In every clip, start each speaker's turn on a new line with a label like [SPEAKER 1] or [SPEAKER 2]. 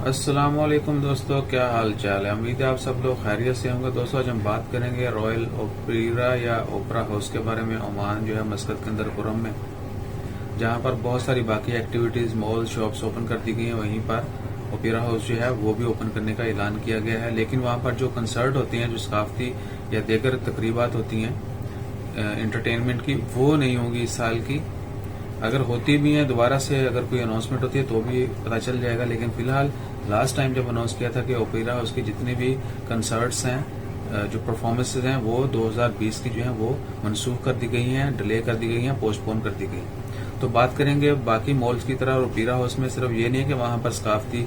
[SPEAKER 1] अस्सलामुअलैकुम दोस्तों, क्या हाल चाल है। उम्मीद है आप सब लोग खैरियत से होंगे। दोस्तों आज हम बात करेंगे रॉयल ओपेरा या ओपरा हाउस के बारे में। ओमान जो है मस्कत के अंदर खुरम में, जहां पर बहुत सारी बाकी एक्टिविटीज मॉल शॉप्स ओपन कर दी गई हैं, वहीं पर ओपेरा हाउस जो है वो भी ओपन करने का ऐलान किया गया है। लेकिन वहां पर जो कंसर्ट होते हैं, जो सकाफती या दीगर तकरीबात होती हैं इंटरटेनमेंट की, वो नहीं होगी इस साल की। अगर होती भी है दोबारा से अगर कोई अनाउंसमेंट होती है तो भी पता चल जाएगा। लेकिन फिलहाल लास्ट टाइम जब अनाउंस किया था कि ओपेरा हाउस की जितने भी कंसर्ट्स हैं, जो परफॉर्मेंसेज हैं, वो 2020 की जो है वो मनसूख कर दी गई हैं, डिले कर दी गई हैं, पोस्टपोन कर दी गई। तो बात करेंगे बाकी मॉल्स की तरह। ओपेरा हाउस में सिर्फ ये नहीं है कि वहां पर सकाफती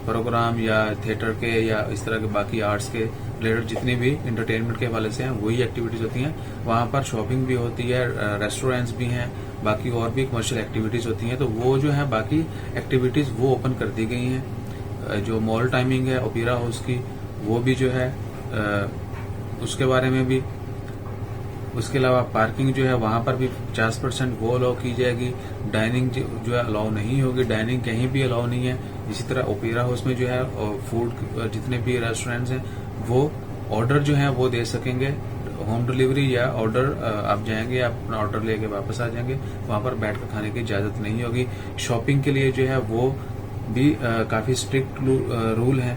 [SPEAKER 1] प्रोग्राम या थिएटर के या इस तरह के बाकी आर्ट्स के रिलेटेड जितनी भी इंटरटेनमेंट के हवाले से हैं वही एक्टिविटीज होती हैं। वहां पर शॉपिंग भी होती है, रेस्टोरेंट्स भी हैं, बाकी और भी कमर्शियल एक्टिविटीज होती हैं। तो वो जो है बाकी एक्टिविटीज वो ओपन कर दी गई हैं। जो मॉल टाइमिंग है ओपेरा हाउस की, वो भी जो है उसके बारे में भी। उसके अलावा पार्किंग जो है वहां पर भी 50% वो अलाउ की जाएगी। डाइनिंग जो है अलाउ नहीं होगी, डाइनिंग कहीं भी अलाउ नहीं है। इसी तरह ओपेरा हाउस में जो है फूड जितने भी रेस्टोरेंट्स हैं वो ऑर्डर जो है वो दे सकेंगे, होम डिलीवरी या ऑर्डर आप जाएंगे, आप अपना ऑर्डर लेके वापस आ जाएंगे, वहां पर बैठकर खाने की इजाजत नहीं होगी। शॉपिंग के लिए जो है वो भी काफी स्ट्रिक्ट रूल है।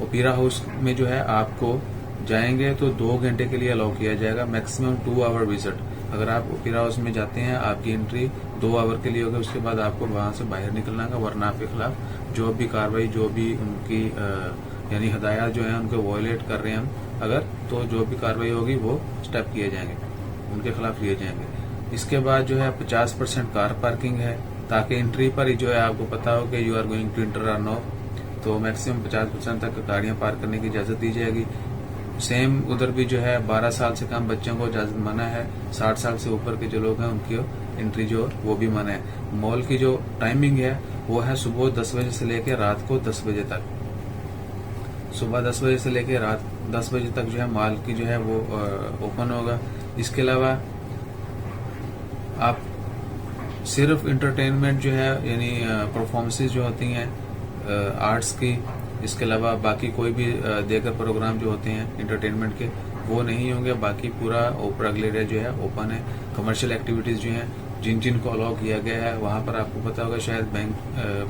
[SPEAKER 1] ओपेरा हाउस में जो है आपको जाएंगे तो 2 घंटे के लिए अलाउ किया जाएगा, मैक्सिमम 2 आवर विजिट। अगर आप ओपेरा हाउस में जाते हैं आपकी एंट्री 2 आवर के लिए होगी, उसके बाद आपको वहां से बाहर निकलना होगा, वरना आपके खिलाफ जो भी कार्रवाई, जो भी उनकी यानी हदायत जो है उनको वायलेट कर रहे हैं हम अगर, तो जो भी कार्रवाई होगी वो स्टेप किए जाएंगे, उनके खिलाफ लिए जाएंगे। इसके बाद जो है 50% कार पार्किंग है, ताकि एंट्री पर ही जो है आपको पता हो कि you are going to enter or no, तो मैक्सिमम 50% तक गाड़ियां पार्क करने की इजाजत दी जाएगी। सेम उधर भी जो है 12 साल से कम बच्चों को इजाजत मना है, 60 साल से ऊपर के जो लोग हैं उनकी एंट्री जो वो भी मना है। मॉल की जो टाइमिंग है वो है सुबह 10 बजे से लेकर रात को 10 बजे तक। सुबह 10 बजे से लेकर रात 10 बजे तक जो है मॉल की जो है वो ओपन होगा। इसके अलावा आप सिर्फ इंटरटेनमेंट जो है यानी परफॉर्मेंसेज जो होती हैं आर्ट्स की, इसके अलावा बाकी कोई भी देगर प्रोग्राम जो होते हैं इंटरटेनमेंट के वो नहीं होंगे। बाकी पूरा ओपेरा ग्लेरिया जो है ओपन है। कमर्शियल एक्टिविटीज जो हैं जिन जिन को अलाउ किया गया है, वहां पर आपको पता होगा शायद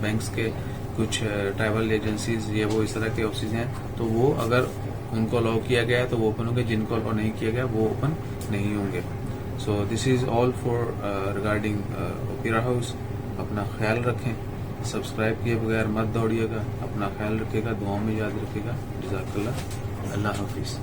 [SPEAKER 1] बैंक्स के कुछ ट्रैवल एजेंसीज ये वो इस तरह के ऑफिस हैं, तो वो अगर उनको अलाउ किया गया है तो वो ओपन होंगे, जिनको अलाउ नहीं किया गया वो ओपन नहीं होंगे। So this is all for regarding opera house. अपना ख्याल रखें, सब्सक्राइब किए बगैर मत दौड़िएगा, अपना ख्याल रखिएगा, दुआओं में याद रखिएगा। जज़ाकल्लाह, अल्लाह हाफिज।